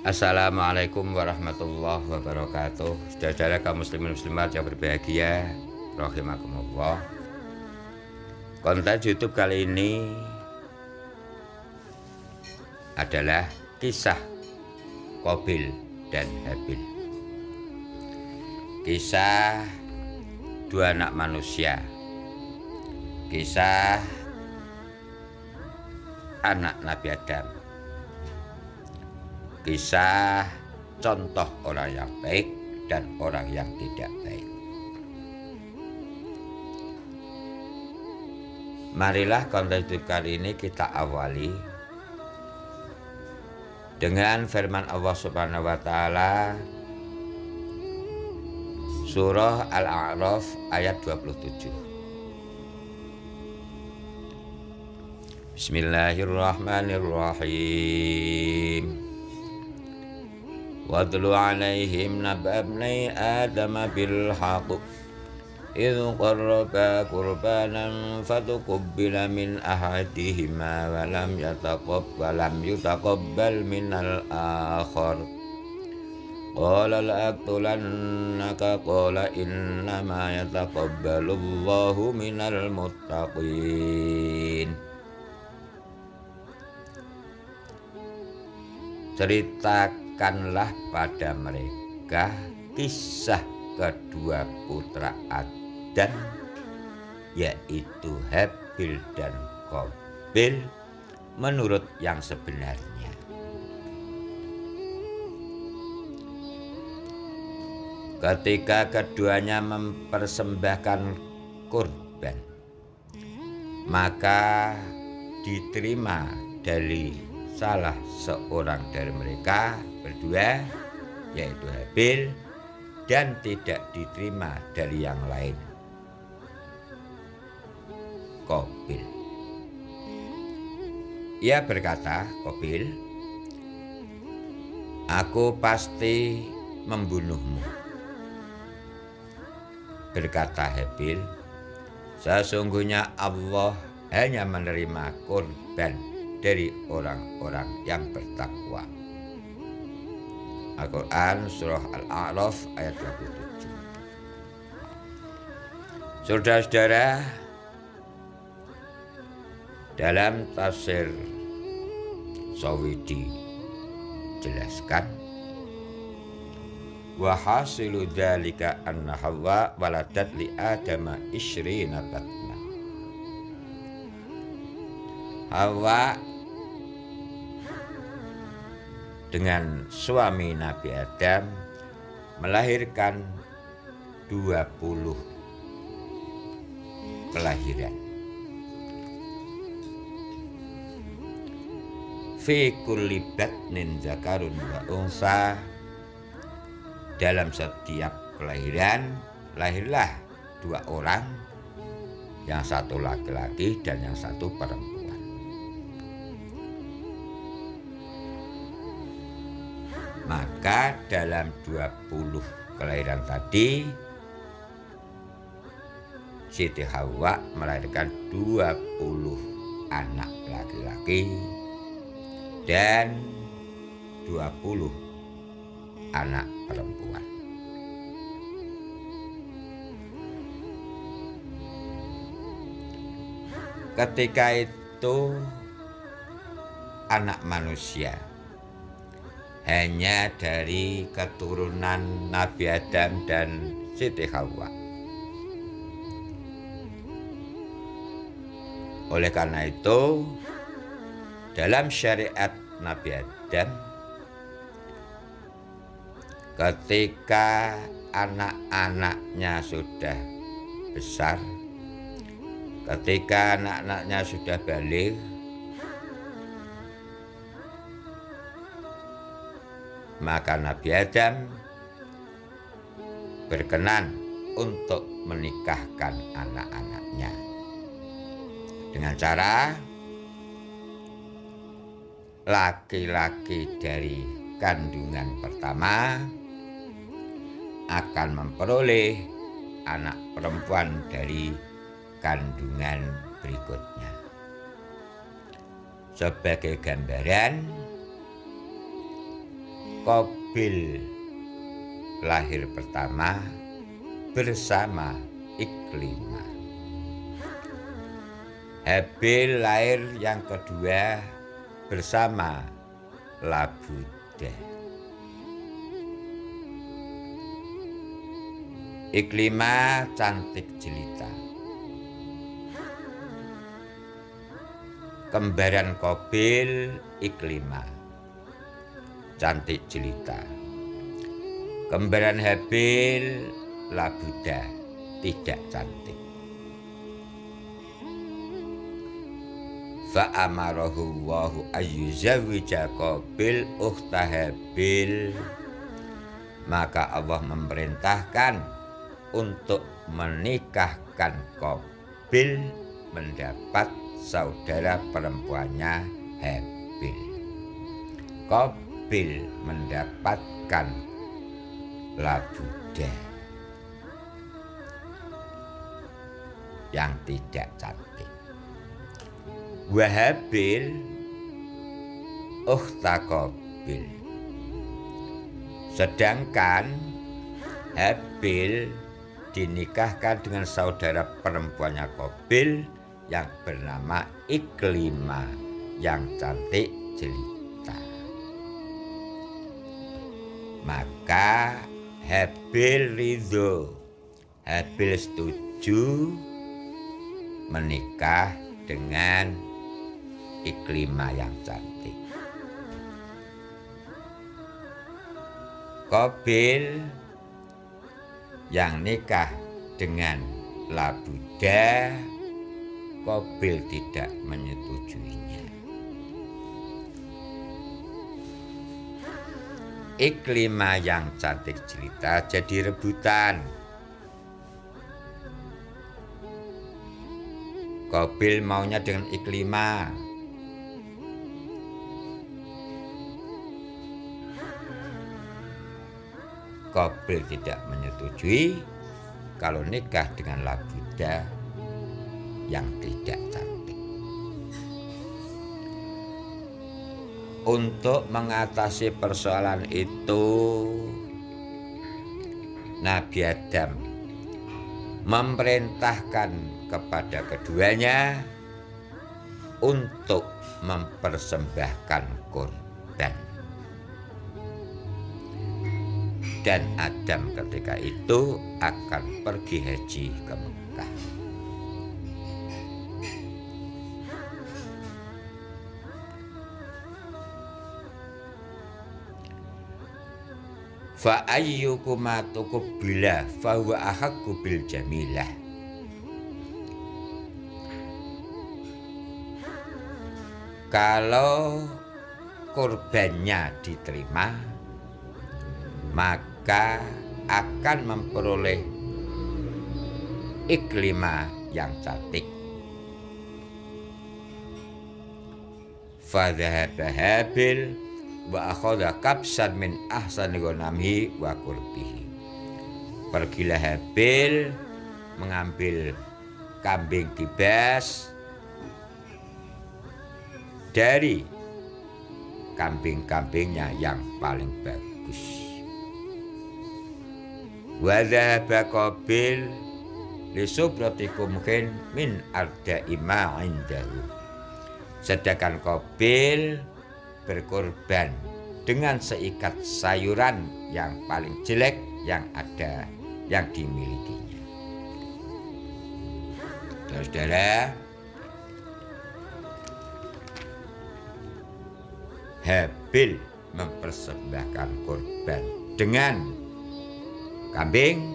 Assalamualaikum warahmatullahi wabarakatuh. Saudara kaum muslimin muslimat yang berbahagia, rahimakumullah. Konten YouTube kali ini adalah kisah Qabil dan Habil. Kisah dua anak manusia. Kisah anak Nabi Adam. Kisah contoh orang yang baik dan orang yang tidak baik. Marilah konten YouTube kali ini kita awali dengan firman Allah Subhanahu wa taala surah Al-A'raf ayat 27. Bismillahirrahmanirrahim. Wadlu alaihim naba ibnai Adam bil haqq idh qarraba qurbanan fatuqabbala min ahadihima wa lam yutaqabbal minal akhar qala la'aqtulannaka qala innama yataqabbalullahu minal muttaqin. Ceritakanlah pada mereka kisah kedua putra Adam, yaitu Habil dan Qabil, menurut yang sebenarnya. Ketika keduanya mempersembahkan kurban, maka diterima dari salah seorang dari mereka berdua, yaitu Habil, dan tidak diterima dari yang lain, Qabil. Ia berkata, Qabil, aku pasti membunuhmu. Berkata Habil, sesungguhnya Allah hanya menerima kurban dari orang-orang yang bertakwa. Al-Quran surah Al-A'raf ayat 27. Saudara-saudara, dalam tafsir Sawidi jelaskan, wa hasilu dzalika anna Hawa waladat li Adama isyrina batna. Hawa dengan suami Nabi Adam melahirkan 20 kelahiran. Fi kulli batnin zakarun wa unsa, dalam setiap kelahiran lahirlah 2 orang, yang satu laki-laki dan yang satu perempuan. Maka dalam 20 kelahiran tadi, Siti Hawa melahirkan 20 anak laki-laki dan 20 anak perempuan. Ketika itu anak manusia hanya dari keturunan Nabi Adam dan Siti Hawa. Oleh karena itu, dalam syariat Nabi Adam, ketika anak-anaknya sudah besar, ketika anak-anaknya sudah baligh, maka Nabi Adam berkenan untuk menikahkan anak-anaknya dengan cara laki-laki dari kandungan pertama akan memperoleh anak perempuan dari kandungan berikutnya. Sebagai gambaran, Qabil lahir pertama bersama Iklimah. Habil lahir yang kedua bersama Labudah. Iklimah cantik jelita. Kembaran Qabil Iklimah cantik jelita. Kembaran Habil Labudah tidak cantik. Fa amarahu Allahu ayyuzawwija Qabil ukhta Habil, maka Allah memerintahkan untuk menikahkan Qabil mendapat saudara perempuannya Habil. Qabil mendapatkan Labudah yang tidak cantik. Wa Habil ukhta Qabil, sedangkan Habil dinikahkan dengan saudara perempuannya Qabil yang bernama Iklimah yang cantik jelita. Maka Habil ridho, Habil setuju menikah dengan Iklimah yang cantik. Qabil yang nikah dengan Labudah, Qabil tidak menyetujuinya. Iklimah yang cantik jelita jadi rebutan. Qabil maunya dengan Iklimah. Qabil tidak menyetujui kalau nikah dengan Labudah yang tidak cantik. Untuk mengatasi persoalan itu, Nabi Adam memerintahkan kepada keduanya untuk mempersembahkan kurban. Dan Adam ketika itu akan pergi haji ke Mekah. Fa ayyukuma tuqbila fa huwa ahaqqu bil jamilah. Kalau kurbannya diterima, maka akan memperoleh Iklimah yang cantik. Fa dhahaba Habil wa akhadha kabsan min ahsani ghanamihi wa qurbihi. Pergilah Habil mengambil kambing kibas dari kambing-kambingnya yang paling bagus. Wa dhahaba Qabil li subratikum min arda'i ma indahu. Sedangkan Qabil berkorban dengan seikat sayuran yang paling jelek yang ada yang dimilikinya. Saudara, Habil mempersembahkan kurban dengan kambing,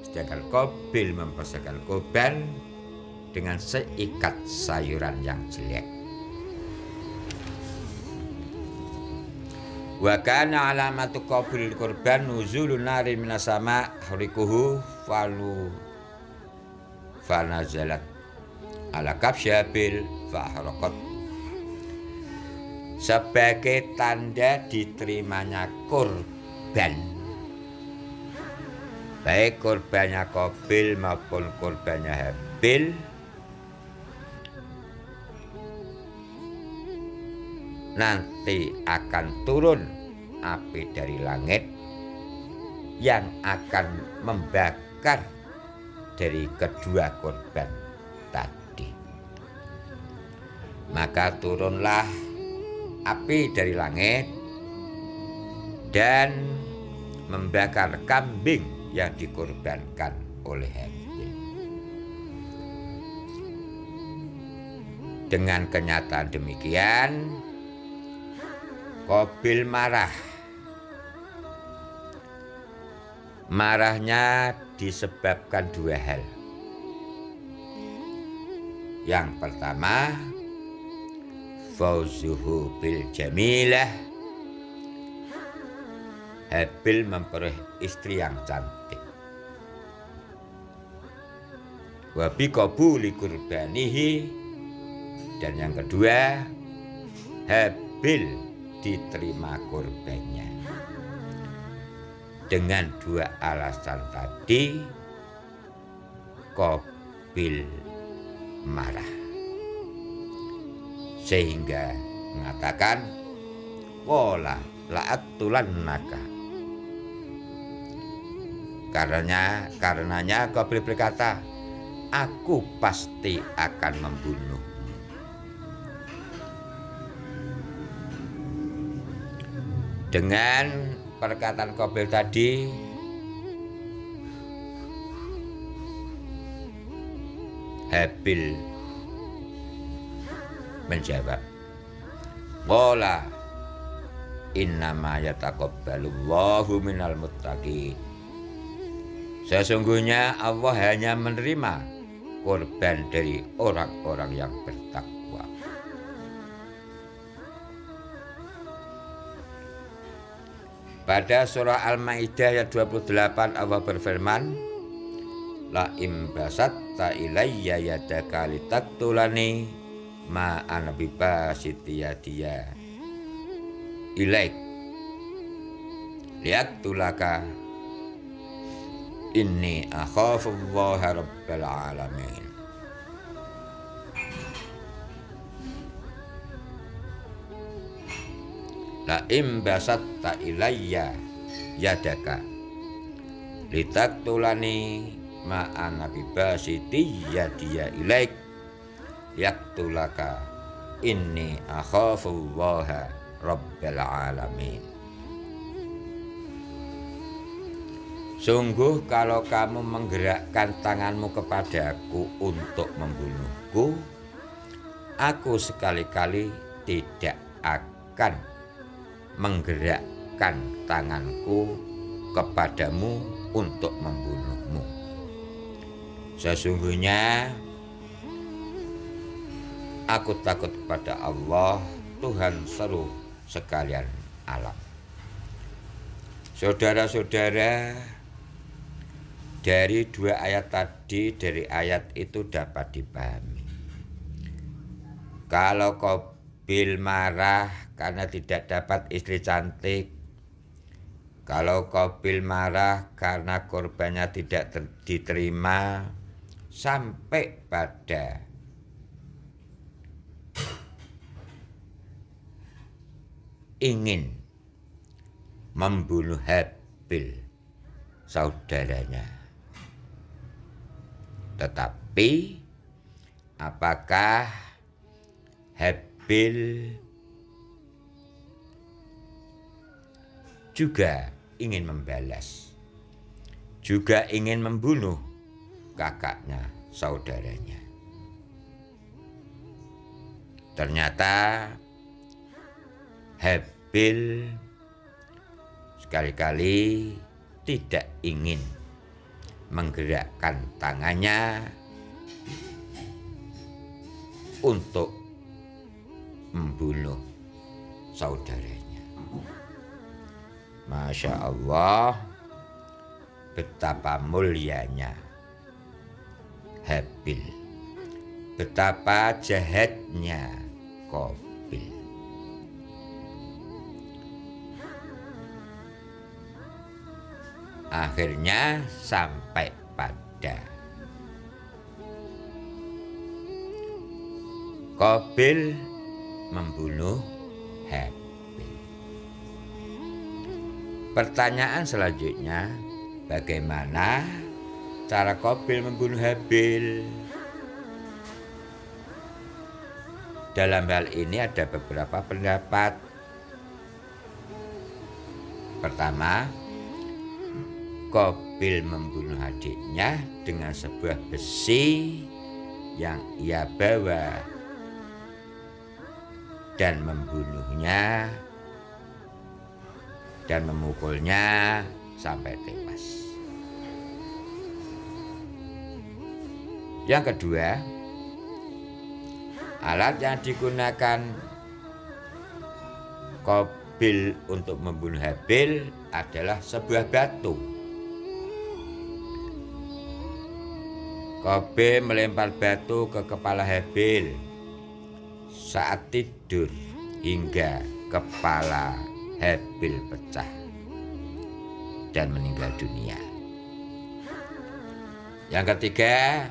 sedangkan Qabil mempersembahkan kurban dengan seikat sayuran yang jelek. Wa kana alamatu Qabil kurban nuzulun nari minas sama hurikuhu falu fanazalat ala kabsy Habil fahraqat. Sebagai tanda diterimanya kurban, baik kurbannya Qabil maupun kurbannya Habil, nanti akan turun api dari langit yang akan membakar dari kedua korban tadi. Maka turunlah api dari langit dan membakar kambing yang dikorbankan oleh Habil. Dengan kenyataan demikian, Qabil marah. Marahnya disebabkan dua hal. Yang pertama, fauzuhu bil jamilah. Habil memperoleh istri yang cantik. Wa bi qabuli qurbanihi, dan yang kedua, Habil diterima korbannya. Dengan dua alasan tadi, Qabil marah sehingga mengatakan qala la'aqtulannaka. Karenanya Qabil berkata, aku pasti akan membunuh. Dengan perkataan Qabil tadi, Habil menjawab, qala innama yataqabbalullahu minal muttaqin. Sesungguhnya Allah hanya menerima korban dari orang-orang yang bertakwa. Pada surah Al-Maidah ayat 28 Allah berfirman, la imbasatta ilayya yadaka litaktulani ma ana bibasitiyadiya ilaik liaktulaka inni akhafullaha rabbal alamin. La imbasatta ilayya yadaka litaktulani ma ana bibasitiyadiya ilaik yaktulaka inni akhafullaha rabbal alamin. Sungguh kalau kamu menggerakkan tanganmu kepadaku untuk membunuhku, aku sekali-kali tidak akan menggerakkan tanganku kepadamu untuk membunuhmu. Sesungguhnya aku takut kepada Allah, Tuhan seluruh sekalian alam. Saudara-saudara, dari dua ayat tadi, dari ayat itu dapat dipahami, kalau Qabil marah karena tidak dapat istri cantik, kalau Qabil marah karena korbannya tidak diterima, sampai pada ingin membunuh Habil saudaranya. Tetapi apakah Habil juga ingin membalas, juga ingin membunuh kakaknya, saudaranya? Ternyata Habil sekali-kali tidak ingin menggerakkan tangannya untuk membunuh saudaranya. Masya Allah, betapa mulianya Habil, betapa jahatnya Qabil. Akhirnya sampai pada Qabil membunuh Habil. Pertanyaan selanjutnya, bagaimana cara Qabil membunuh Habil? Dalam hal ini ada beberapa pendapat. Pertama, Qabil membunuh adiknya dengan sebuah besi yang ia bawa dan membunuhnya dan memukulnya sampai tewas. Yang kedua, alat yang digunakan Qabil untuk membunuh Habil adalah sebuah batu. Qabil melempar batu ke kepala Habil saat tidur hingga kepala Habil pecah dan meninggal dunia. Yang ketiga,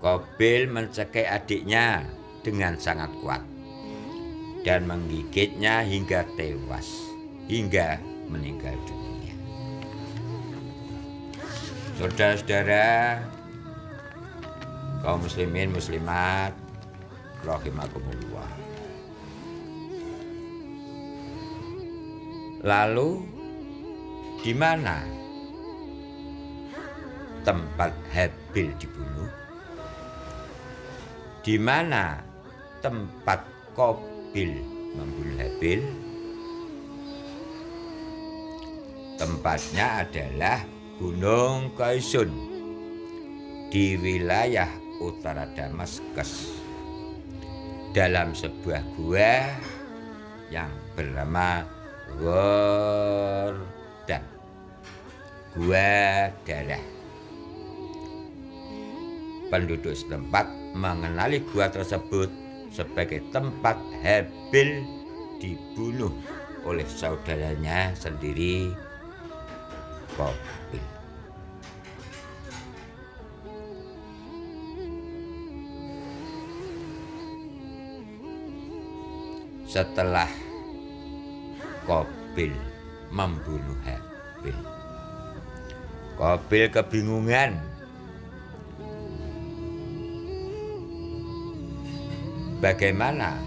Qabil mencekik adiknya dengan sangat kuat dan menggigitnya hingga tewas, hingga meninggal dunia. Saudara-saudara, kaum muslimin muslimat rahimakumullah. Lalu di mana tempat Habil dibunuh? Di mana tempat Qabil membunuh Habil? Tempatnya adalah Gunung Qaisun di wilayah utara Damaskus, dalam sebuah gua yang bernama Ghordan, gua darah. Penduduk setempat mengenali gua tersebut sebagai tempat Habil dibunuh oleh saudaranya sendiri, Qabil. Setelah Qabil membunuh Habil, Qabil kebingungan. Bagaimana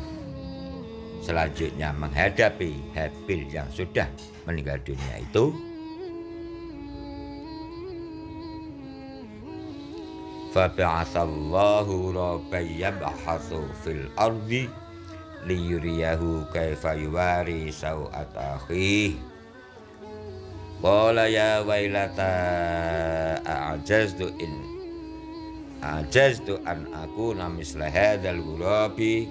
selanjutnya menghadapi Habil yang sudah meninggal dunia itu? Fab'atsallahu rabban yab'atsu fil ardi liyuriyahu kaifa yuwari sawat akhi. Qala ya wailata a'jaztu an akuna misla hadzal ghurabi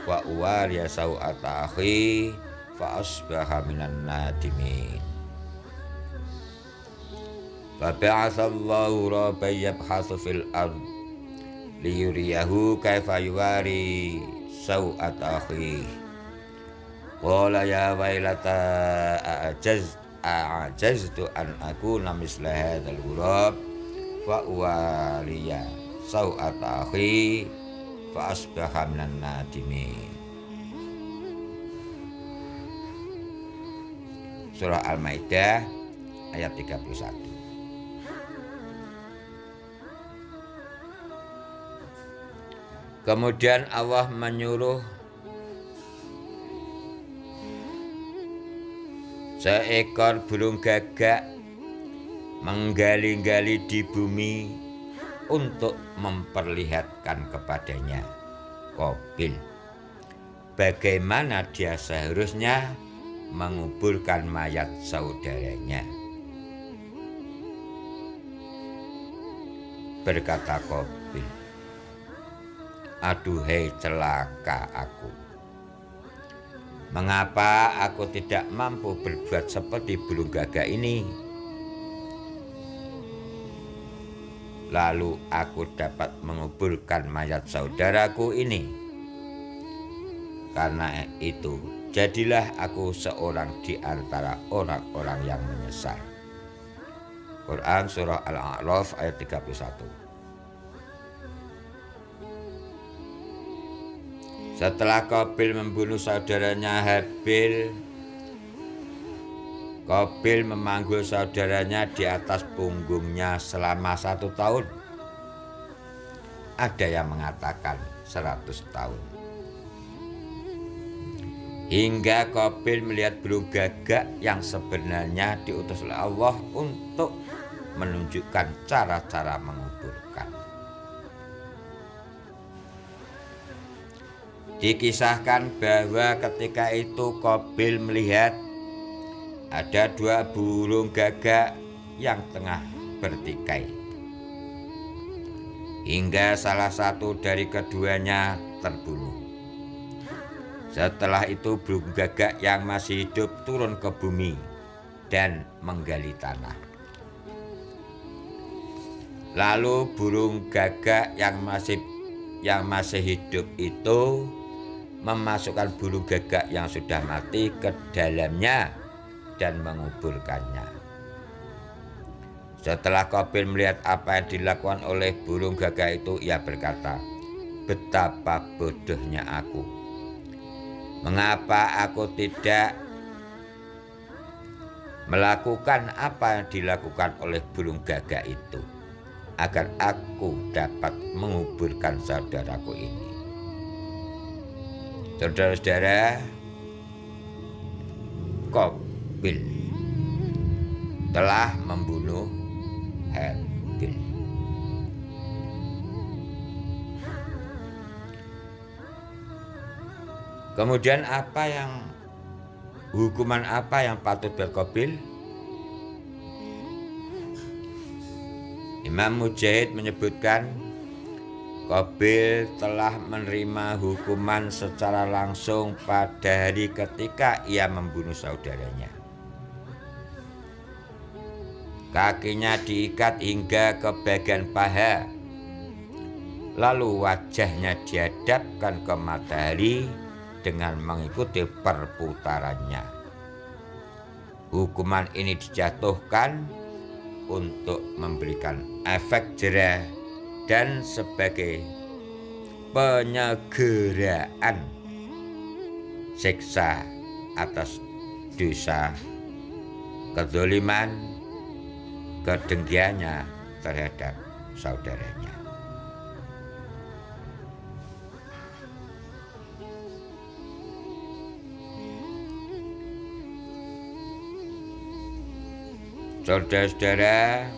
wa uwariya sawat akhi fa asbaha minan nadimin. Fa ba'atsallahu rabban yab'atsu fil ardi liyuriyahu kaifa yuwari sawat akhi. Qala ya wailata a'jaztu an akuna misla hadzal ghurab fa uwariya sawat akhi fa asbaha minan nadimin. Surah Al-Maidah ayat 31. Kemudian Allah menyuruh seekor burung gagak menggali-gali di bumi untuk memperlihatkan kepadanya, Qabil, bagaimana dia seharusnya menguburkan mayat saudaranya. Berkata Qabil, aduhai celaka aku. Mengapa aku tidak mampu berbuat seperti burung gagak ini? Lalu aku dapat menguburkan mayat saudaraku ini. Karena itu, jadilah aku seorang di antara orang-orang yang menyesal. Quran Surah Al-A'raf ayat 31. Setelah Qabil membunuh saudaranya Habil, Qabil memanggul saudaranya di atas punggungnya selama 1 tahun. Ada yang mengatakan 100 tahun. Hingga Qabil melihat burung gagak yang sebenarnya diutus oleh Allah untuk menunjukkan cara-cara menguburkan. Dikisahkan bahwa ketika itu Qabil melihat ada 2 burung gagak yang tengah bertikai. Hingga salah satu dari keduanya terbunuh. Setelah itu burung gagak yang masih hidup turun ke bumi dan menggali tanah. Lalu burung gagak yang masih hidup itu memasukkan burung gagak yang sudah mati ke dalamnya dan menguburkannya. Setelah Qabil melihat apa yang dilakukan oleh burung gagak itu, ia berkata, "Betapa bodohnya aku. Mengapa aku tidak melakukan apa yang dilakukan oleh burung gagak itu, agar aku dapat menguburkan saudaraku ini." Saudara-saudara, Qabil telah membunuh Habil. Kemudian hukuman apa yang patut berqabil? Imam Mujahid menyebutkan Qabil telah menerima hukuman secara langsung pada hari ketika ia membunuh saudaranya. Kakinya diikat hingga ke bagian paha, lalu wajahnya dihadapkan ke matahari dengan mengikuti perputarannya. Hukuman ini dijatuhkan untuk memberikan efek jera dan sebagai penyegeraan siksa atas dosa kezaliman, kedengkiannya terhadap saudaranya. Saudara-saudara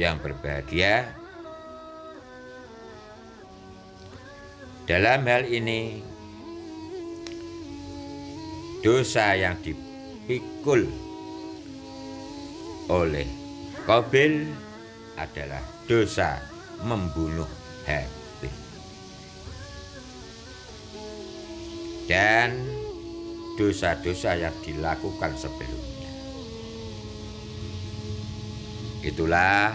yang berbahagia, dalam hal ini dosa yang dipikul oleh Qabil adalah dosa membunuh Habil. Dan dosa-dosa yang dilakukan sebelumnya. Itulah,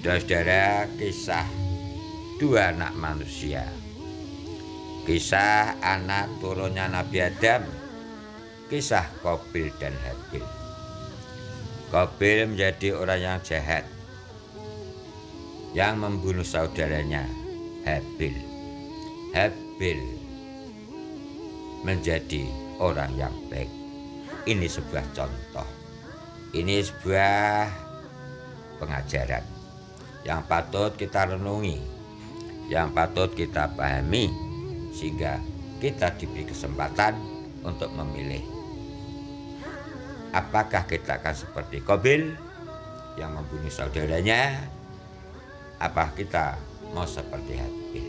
saudara, kisah 2 anak manusia. Kisah anak turunnya Nabi Adam, kisah Qabil dan Habil. Qabil menjadi orang yang jahat, yang membunuh saudaranya Habil. Habil menjadi orang yang baik. Ini sebuah contoh. Ini sebuah pengajaran yang patut kita renungi, yang patut kita pahami, sehingga kita diberi kesempatan untuk memilih. Apakah kita akan seperti Qabil yang membunuh saudaranya? Apa kita mau seperti Habil?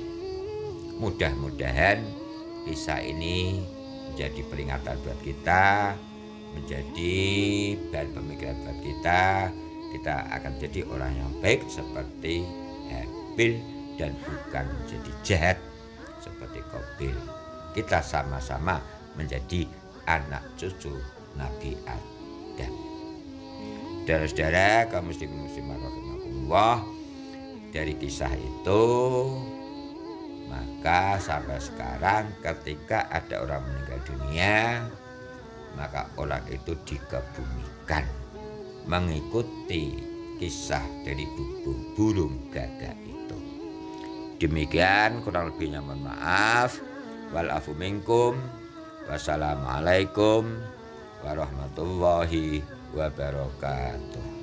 Mudah-mudahan kisah ini menjadi peringatan buat kita, menjadi bahan pemikiran buat kita. Kita akan jadi orang yang baik seperti Habil dan bukan menjadi jahat seperti Qabil. Kita sama-sama menjadi anak cucu Nabi Adam. Saudara-saudara kaum muslimin muslimat rahimakumullah, dari kisah itu maka sampai sekarang ketika ada orang meninggal dunia, maka orang itu dikebumikan mengikuti kisah dari burung gagak itu. Demikian kurang lebihnya mohon maaf. Wal afu minkum. Wassalamualaikum warahmatullahi wabarakatuh.